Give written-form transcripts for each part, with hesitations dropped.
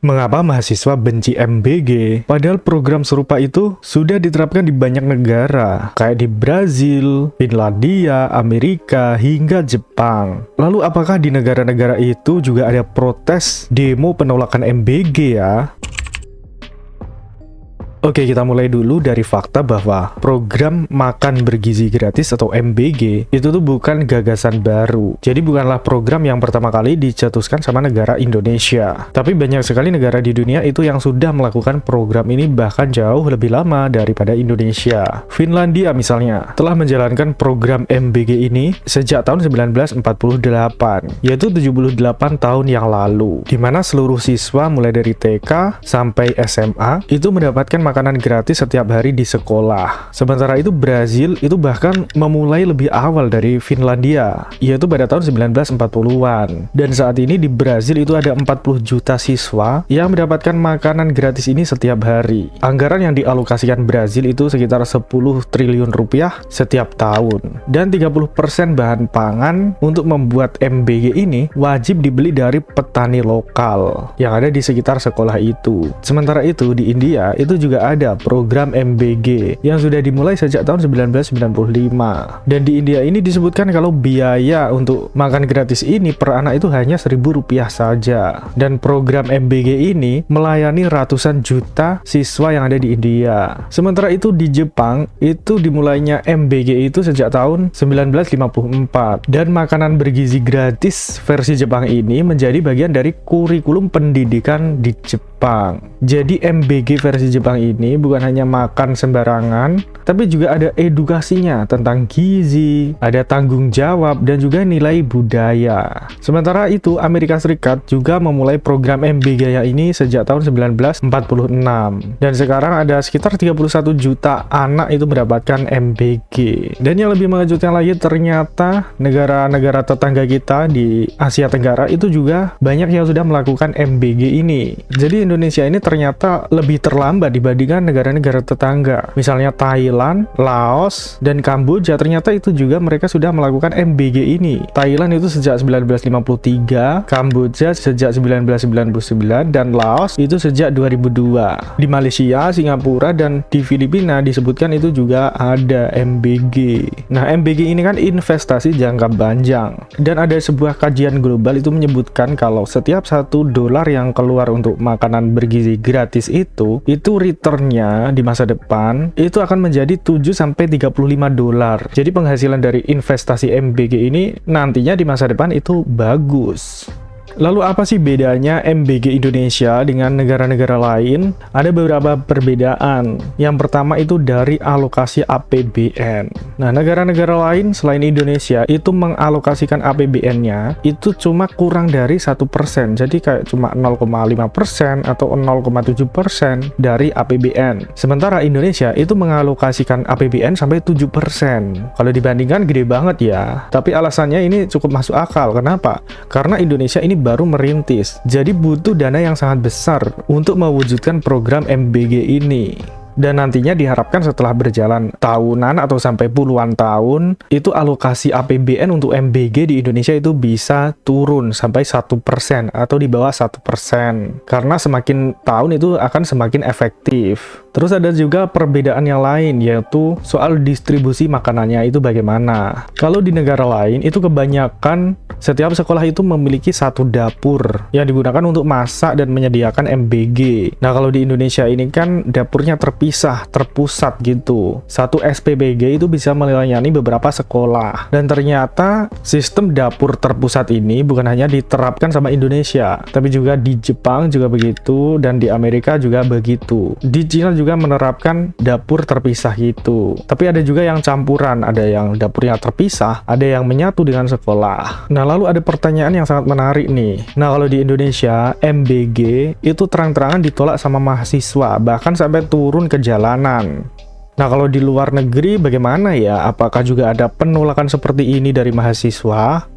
Mengapa mahasiswa benci MBG? Padahal program serupa itu sudah diterapkan di banyak negara, kayak di Brazil, Finlandia, Amerika, hingga Jepang. Lalu apakah di negara-negara itu juga ada protes demo penolakan MBG ya? Oke, kita mulai dulu dari fakta bahwa program makan bergizi gratis atau MBG itu tuh bukan gagasan baru. Jadi bukanlah program yang pertama kali dicetuskan sama negara Indonesia. Tapi banyak sekali negara di dunia itu yang sudah melakukan program ini bahkan jauh lebih lama daripada Indonesia. Finlandia misalnya telah menjalankan program MBG ini sejak tahun 1948, yaitu 78 tahun yang lalu, di mana seluruh siswa mulai dari TK sampai SMA itu mendapatkan makanan gratis setiap hari di sekolah. Sementara itu Brazil itu bahkan memulai lebih awal dari Finlandia, yaitu pada tahun 1940-an. Dan saat ini di Brazil itu ada 40 juta siswa yang mendapatkan makanan gratis ini setiap hari. Anggaran yang dialokasikan Brazil itu sekitar 10 triliun rupiah setiap tahun. Dan 30% bahan pangan untuk membuat MBG ini wajib dibeli dari petani lokal yang ada di sekitar sekolah itu. Sementara itu di India itu juga ada program MBG yang sudah dimulai sejak tahun 1995. Dan di India ini disebutkan kalau biaya untuk makan gratis ini per anak itu hanya Rp1.000 saja. Dan program MBG ini melayani ratusan juta siswa yang ada di India. Sementara itu di Jepang itu dimulainya MBG itu sejak tahun 1954. Dan makanan bergizi gratis versi Jepang ini menjadi bagian dari kurikulum pendidikan di Jepang. Jadi MBG versi Jepang ini bukan hanya makan sembarangan, tapi juga ada edukasinya tentang gizi, ada tanggung jawab, dan juga nilai budaya. Sementara itu, Amerika Serikat juga memulai program MBG ini sejak tahun 1946. Dan sekarang ada sekitar 31 juta anak itu mendapatkan MBG. Dan yang lebih mengejutkan lagi, ternyata negara-negara tetangga kita di Asia Tenggara itu juga banyak yang sudah melakukan MBG ini. Jadi Indonesia ini ternyata lebih terlambat dibandingkan negara-negara tetangga. Misalnya Thailand, Laos, dan Kamboja ternyata itu juga mereka sudah melakukan MBG ini. Thailand itu sejak 1953, Kamboja sejak 1999, dan Laos itu sejak 2002. Di Malaysia, Singapura, dan di Filipina disebutkan itu juga ada MBG. Nah, MBG ini kan investasi jangka panjang. Dan ada sebuah kajian global itu menyebutkan kalau setiap $1 yang keluar untuk makanan bergizi gratis itu returnnya di masa depan itu akan menjadi $7-35. Jadi penghasilan dari investasi MBG ini nantinya di masa depan itu bagus. Lalu apa sih bedanya MBG Indonesia dengan negara-negara lain? Ada beberapa perbedaan. Yang pertama itu dari alokasi APBN. Nah, negara-negara lain selain Indonesia itu mengalokasikan APBN-nya itu cuma kurang dari 1%. Jadi kayak cuma 0,5% atau 0,7% dari APBN. Sementara Indonesia itu mengalokasikan APBN sampai 7%. Kalau dibandingkan gede banget ya. Tapi alasannya ini cukup masuk akal. Kenapa? Karena Indonesia ini baru merintis, jadi butuh dana yang sangat besar untuk mewujudkan program MBG ini. Dan nantinya diharapkan setelah berjalan tahunan atau sampai puluhan tahun, itu alokasi APBN untuk MBG di Indonesia itu bisa turun sampai 1% atau di bawah 1%. Karena semakin tahun itu akan semakin efektif. Terus ada juga perbedaan yang lain, yaitu soal distribusi makanannya itu bagaimana. Kalau di negara lain, itu kebanyakan setiap sekolah itu memiliki satu dapur yang digunakan untuk masak dan menyediakan MBG. Nah, kalau di Indonesia ini kan dapurnya terpisah, terpusat gitu. Satu SPBG itu bisa melayani beberapa sekolah. Dan ternyata sistem dapur terpusat ini bukan hanya diterapkan sama Indonesia, tapi juga di Jepang juga begitu, dan di Amerika juga begitu. Di Cina juga menerapkan dapur terpisah gitu. Tapi ada juga yang campuran, ada yang dapurnya terpisah, ada yang menyatu dengan sekolah. Nah, lalu ada pertanyaan yang sangat menarik nih. Nah, kalau di Indonesia, MBG itu terang-terangan ditolak sama mahasiswa, bahkan sampai turun ke jalanan. Nah, kalau di luar negeri bagaimana ya? Apakah juga ada penolakan seperti ini dari mahasiswa?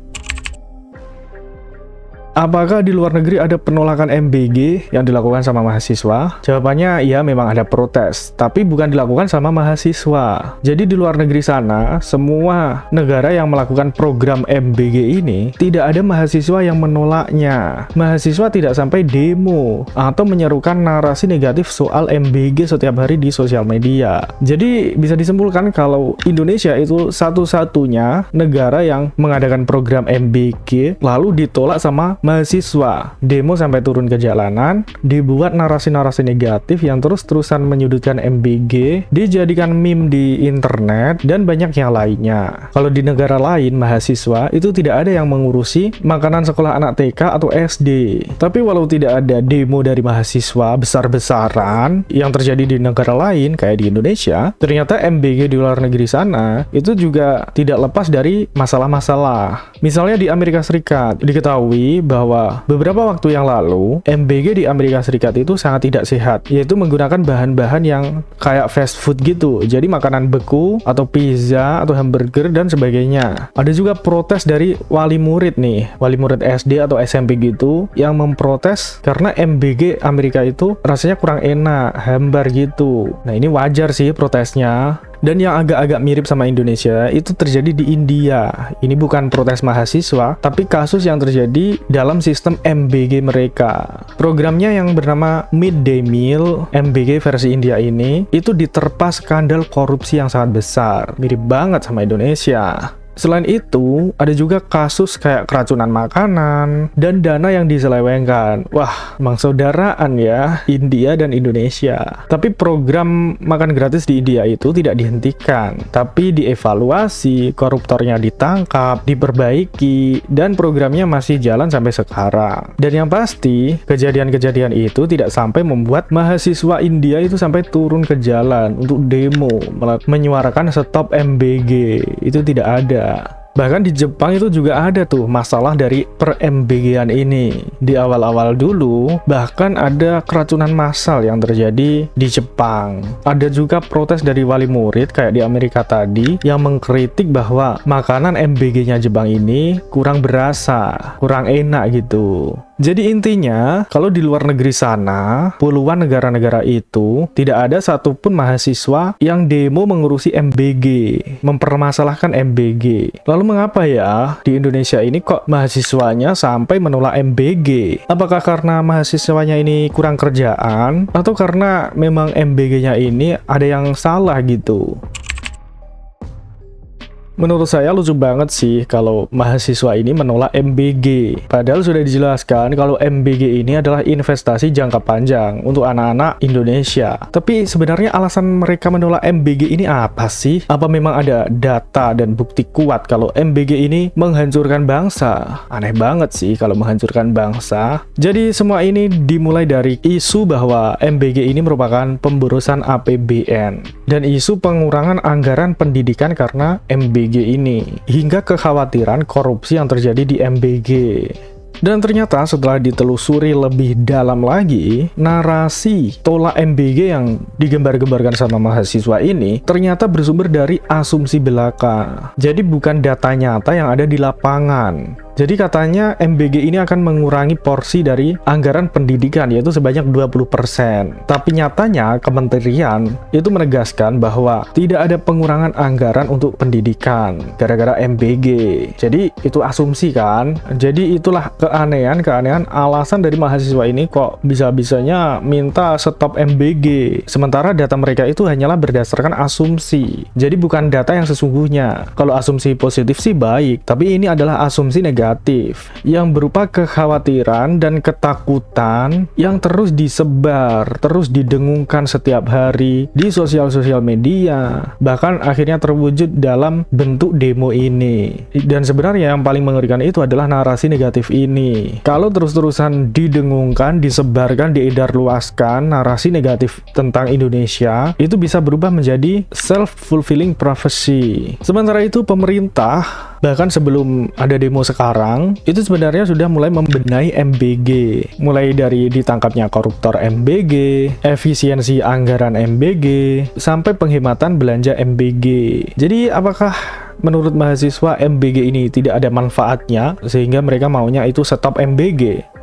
Apakah di luar negeri ada penolakan MBG yang dilakukan sama mahasiswa? Jawabannya ya, memang ada protes, tapi bukan dilakukan sama mahasiswa. Jadi di luar negeri sana, semua negara yang melakukan program MBG ini tidak ada mahasiswa yang menolaknya. Mahasiswa tidak sampai demo atau menyerukan narasi negatif soal MBG setiap hari di sosial media. Jadi bisa disimpulkan kalau Indonesia itu satu-satunya negara yang mengadakan program MBG lalu ditolak sama mahasiswa. Demo sampai turun ke jalanan, dibuat narasi-narasi negatif yang terus-terusan menyudutkan MBG, dijadikan meme di internet, dan banyak yang lainnya. Kalau di negara lain, mahasiswa itu tidak ada yang mengurusi makanan sekolah anak TK atau SD. Tapi walau tidak ada demo dari mahasiswa besar-besaran yang terjadi di negara lain kayak di Indonesia, ternyata MBG di luar negeri sana itu juga tidak lepas dari masalah-masalah. Misalnya di Amerika Serikat, diketahui bahwa beberapa waktu yang lalu MBG di Amerika Serikat itu sangat tidak sehat, yaitu menggunakan bahan-bahan yang kayak fast food gitu, jadi makanan beku atau pizza atau hamburger dan sebagainya. Ada juga protes dari wali murid nih, wali murid SD atau SMP gitu, yang memprotes karena MBG Amerika itu rasanya kurang enak, hambar gitu. Nah, ini wajar sih protesnya. Dan yang agak-agak mirip sama Indonesia itu terjadi di India. Ini bukan protes mahasiswa, tapi kasus yang terjadi dalam sistem MBG mereka. Programnya yang bernama Midday Meal, MBG versi India ini, itu diterpa skandal korupsi yang sangat besar. Mirip banget sama Indonesia. Selain itu, ada juga kasus kayak keracunan makanan dan dana yang diselewengkan. Wah, emang saudaraan ya, India dan Indonesia. Tapi program makan gratis di India itu tidak dihentikan, tapi dievaluasi, koruptornya ditangkap, diperbaiki, dan programnya masih jalan sampai sekarang. Dan yang pasti, kejadian-kejadian itu tidak sampai membuat mahasiswa India itu sampai turun ke jalan untuk demo, menyuarakan stop MBG. Itu tidak ada. Bahkan di Jepang itu juga ada tuh masalah dari per-MBG-an ini. Di awal-awal dulu, bahkan ada keracunan massal yang terjadi di Jepang. Ada juga protes dari wali murid kayak di Amerika tadi yang mengkritik bahwa makanan MBG-nya Jepang ini kurang berasa, kurang enak gitu. Jadi intinya, kalau di luar negeri sana, puluhan negara-negara itu, tidak ada satupun mahasiswa yang demo mengurusi MBG, mempermasalahkan MBG. Lalu mengapa ya, di Indonesia ini kok mahasiswanya sampai menolak MBG? Apakah karena mahasiswanya ini kurang kerjaan? Atau karena memang MBG-nya ini ada yang salah gitu? Menurut saya lucu banget sih kalau mahasiswa ini menolak MBG. Padahal sudah dijelaskan kalau MBG ini adalah investasi jangka panjang untuk anak-anak Indonesia. Tapi sebenarnya alasan mereka menolak MBG ini apa sih? Apa memang ada data dan bukti kuat kalau MBG ini menghancurkan bangsa? Aneh banget sih kalau menghancurkan bangsa. Jadi semua ini dimulai dari isu bahwa MBG ini merupakan pemborosan APBN dan isu pengurangan anggaran pendidikan karena MBG ini, hingga kekhawatiran korupsi yang terjadi di MBG. Dan ternyata setelah ditelusuri lebih dalam lagi, narasi tolak MBG yang digembar-gembarkan sama mahasiswa ini ternyata bersumber dari asumsi belaka. Jadi bukan data nyata yang ada di lapangan. Jadi katanya MBG ini akan mengurangi porsi dari anggaran pendidikan yaitu sebanyak 20%. Tapi nyatanya kementerian itu menegaskan bahwa tidak ada pengurangan anggaran untuk pendidikan gara-gara MBG. Jadi itu asumsi kan. Jadi itulah keanehan alasan dari mahasiswa ini kok bisa-bisanya minta stop MBG. Sementara data mereka itu hanyalah berdasarkan asumsi. Jadi bukan data yang sesungguhnya. Kalau asumsi positif sih baik, tapi ini adalah asumsi negatif yang berupa kekhawatiran dan ketakutan yang terus disebar, terus didengungkan setiap hari di sosial media, bahkan akhirnya terwujud dalam bentuk demo ini. Dan sebenarnya yang paling mengerikan itu adalah narasi negatif ini. Kalau terus-terusan didengungkan, disebarkan, diedarluaskan narasi negatif tentang Indonesia, itu bisa berubah menjadi self-fulfilling prophecy. Sementara itu pemerintah Bahkan sebelum ada demo sekarang, itu sebenarnya sudah mulai membenahi MBG. Mulai dari ditangkapnya koruptor MBG, efisiensi anggaran MBG, sampai penghematan belanja MBG. Jadi apakah menurut mahasiswa MBG ini tidak ada manfaatnya sehingga mereka maunya itu stop MBG?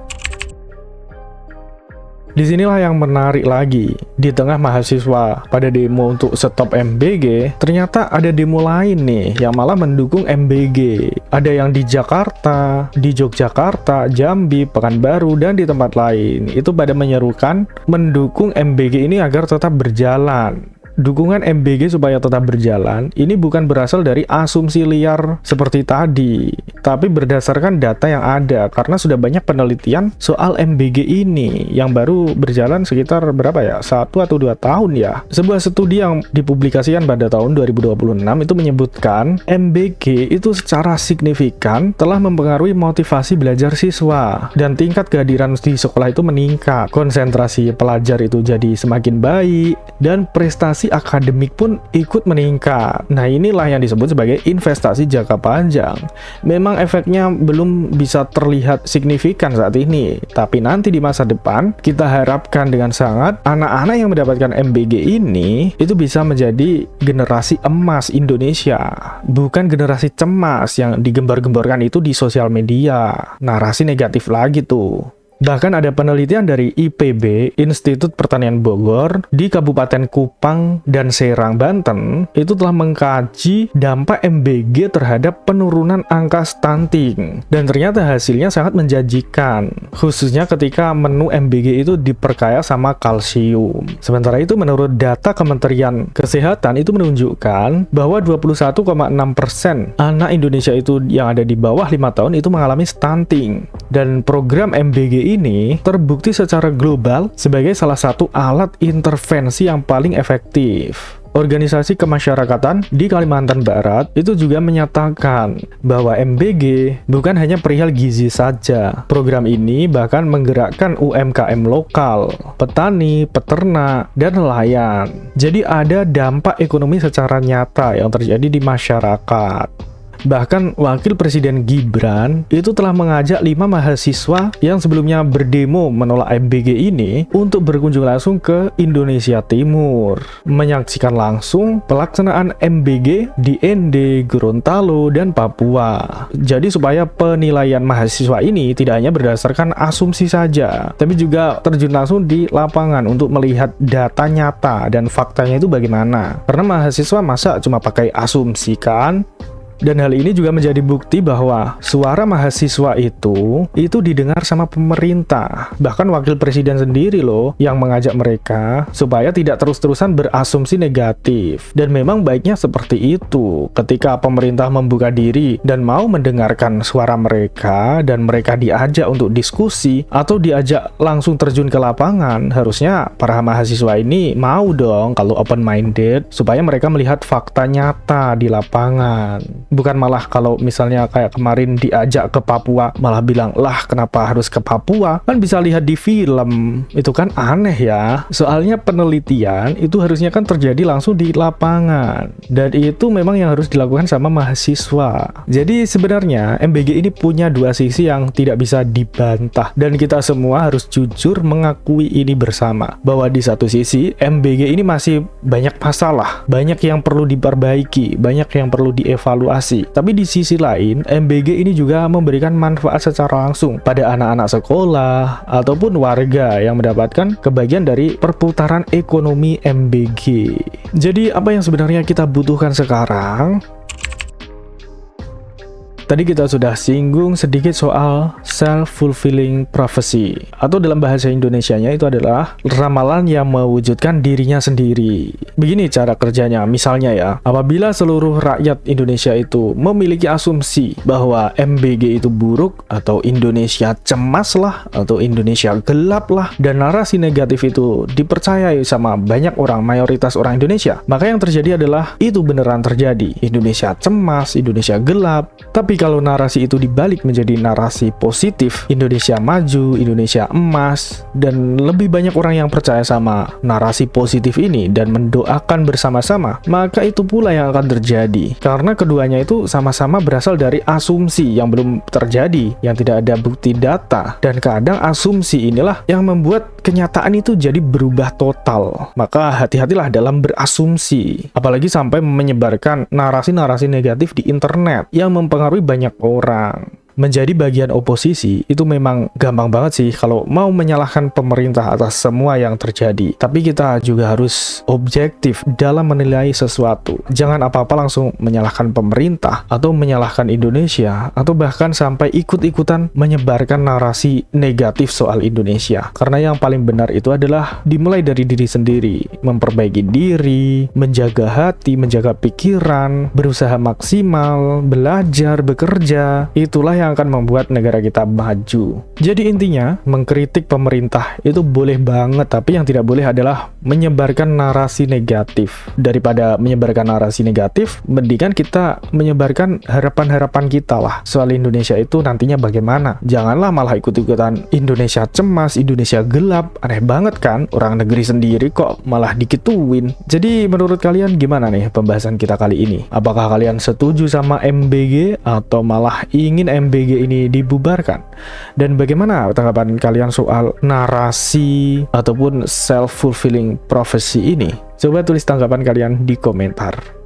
Disinilah yang menarik lagi. Di tengah mahasiswa pada demo untuk stop MBG, ternyata ada demo lain nih yang malah mendukung MBG. Ada yang di Jakarta, di Yogyakarta, Jambi, Pekanbaru, dan di tempat lain. Itu pada menyerukan mendukung MBG ini agar tetap berjalan. Dukungan MBG supaya tetap berjalan ini bukan berasal dari asumsi liar seperti tadi, tapi berdasarkan data yang ada karena sudah banyak penelitian soal MBG ini yang baru berjalan sekitar berapa ya? 1 atau 2 tahun ya. Sebuah studi yang dipublikasikan pada tahun 2026 itu menyebutkan MBG itu secara signifikan telah mempengaruhi motivasi belajar siswa dan tingkat kehadiran di sekolah itu meningkat. Konsentrasi pelajar itu jadi semakin baik dan prestasi akademik pun ikut meningkat. Nah, inilah yang disebut sebagai investasi jangka panjang. Memang efeknya belum bisa terlihat signifikan saat ini, tapi nanti di masa depan kita harapkan dengan sangat anak-anak yang mendapatkan MBG ini itu bisa menjadi generasi emas Indonesia, bukan generasi cemas yang digembar-gemborkan itu di sosial media. Narasi negatif lagi tuh. Bahkan ada penelitian dari IPB, Institut Pertanian Bogor, di Kabupaten Kupang dan Serang, Banten, itu telah mengkaji dampak MBG terhadap penurunan angka stunting. Dan ternyata hasilnya sangat menjanjikan, khususnya ketika menu MBG itu diperkaya sama kalsium. Sementara itu menurut data Kementerian Kesehatan itu menunjukkan bahwa 21,6% anak Indonesia itu yang ada di bawah 5 tahun itu mengalami stunting. Dan program MBG ini terbukti secara global sebagai salah satu alat intervensi yang paling efektif. Organisasi kemasyarakatan di Kalimantan Barat itu juga menyatakan bahwa MBG bukan hanya perihal gizi saja. Program ini bahkan menggerakkan UMKM lokal, petani, peternak, dan nelayan. Jadi ada dampak ekonomi secara nyata yang terjadi di masyarakat. Bahkan Wakil Presiden Gibran itu telah mengajak 5 mahasiswa yang sebelumnya berdemo menolak MBG ini untuk berkunjung langsung ke Indonesia Timur, menyaksikan langsung pelaksanaan MBG di Ende, Gorontalo, dan Papua. Jadi supaya penilaian mahasiswa ini tidak hanya berdasarkan asumsi saja, tapi juga terjun langsung di lapangan untuk melihat data nyata dan faktanya itu bagaimana. Karena mahasiswa masa cuma pakai asumsi kan? Dan hal ini juga menjadi bukti bahwa suara mahasiswa itu didengar sama pemerintah. Bahkan Wakil Presiden sendiri loh yang mengajak mereka supaya tidak terus-terusan berasumsi negatif. Dan memang baiknya seperti itu. Ketika pemerintah membuka diri dan mau mendengarkan suara mereka dan mereka diajak untuk diskusi atau diajak langsung terjun ke lapangan, harusnya para mahasiswa ini mau dong kalau open-minded supaya mereka melihat fakta nyata di lapangan. Bukan malah kalau misalnya kayak kemarin diajak ke Papua malah bilang, lah kenapa harus ke Papua? Kan bisa lihat di film. Itu kan aneh ya. Soalnya penelitian itu harusnya kan terjadi langsung di lapangan. Dan itu memang yang harus dilakukan sama mahasiswa. Jadi sebenarnya MBG ini punya dua sisi yang tidak bisa dibantah. Dan kita semua harus jujur mengakui ini bersama. Bahwa di satu sisi MBG ini masih banyak masalah. Banyak yang perlu diperbaiki. Banyak yang perlu dievaluasi. Tapi di sisi lain, MBG ini juga memberikan manfaat secara langsung pada anak-anak sekolah ataupun warga yang mendapatkan kebagian dari perputaran ekonomi MBG. Jadi apa yang sebenarnya kita butuhkan sekarang? Tadi kita sudah singgung sedikit soal self-fulfilling prophecy, atau dalam bahasa Indonesianya itu adalah ramalan yang mewujudkan dirinya sendiri. Begini cara kerjanya, misalnya ya, apabila seluruh rakyat Indonesia itu memiliki asumsi bahwa MBG itu buruk, atau Indonesia cemas lah, atau Indonesia gelap lah, dan narasi negatif itu dipercayai sama banyak orang, mayoritas orang Indonesia, maka yang terjadi adalah itu beneran terjadi. Indonesia cemas, Indonesia gelap. Tapi kalau narasi itu dibalik menjadi narasi positif, Indonesia maju, Indonesia emas, dan lebih banyak orang yang percaya sama narasi positif ini dan mendoakan bersama-sama, maka itu pula yang akan terjadi. Karena keduanya itu sama-sama berasal dari asumsi yang belum terjadi, yang tidak ada bukti data, dan kadang asumsi inilah yang membuat kenyataan itu jadi berubah total. Maka hati-hatilah dalam berasumsi, apalagi sampai menyebarkan narasi-narasi negatif di internet yang mempengaruhi banyak orang. Menjadi bagian oposisi itu memang gampang banget sih kalau mau menyalahkan pemerintah atas semua yang terjadi. Tapi kita juga harus objektif dalam menilai sesuatu. Jangan apa-apa langsung menyalahkan pemerintah atau menyalahkan Indonesia atau bahkan sampai ikut-ikutan menyebarkan narasi negatif soal Indonesia. Karena yang paling benar itu adalah dimulai dari diri sendiri, memperbaiki diri, menjaga hati, menjaga pikiran, berusaha maksimal, belajar, bekerja. Itulah yang akan membuat negara kita maju. Jadi intinya, mengkritik pemerintah itu boleh banget, tapi yang tidak boleh adalah menyebarkan narasi negatif. Daripada menyebarkan narasi negatif, mendingan kita menyebarkan harapan-harapan kita lah soal Indonesia itu nantinya bagaimana. Janganlah malah ikut-ikutan Indonesia cemas, Indonesia gelap. Aneh banget kan, orang negeri sendiri kok malah dikituin. Jadi menurut kalian gimana nih pembahasan kita kali ini? Apakah kalian setuju sama MBG atau malah ingin MBG ini dibubarkan? Dan bagaimana tanggapan kalian soal narasi ataupun self-fulfilling prophecy ini? Coba tulis tanggapan kalian di komentar.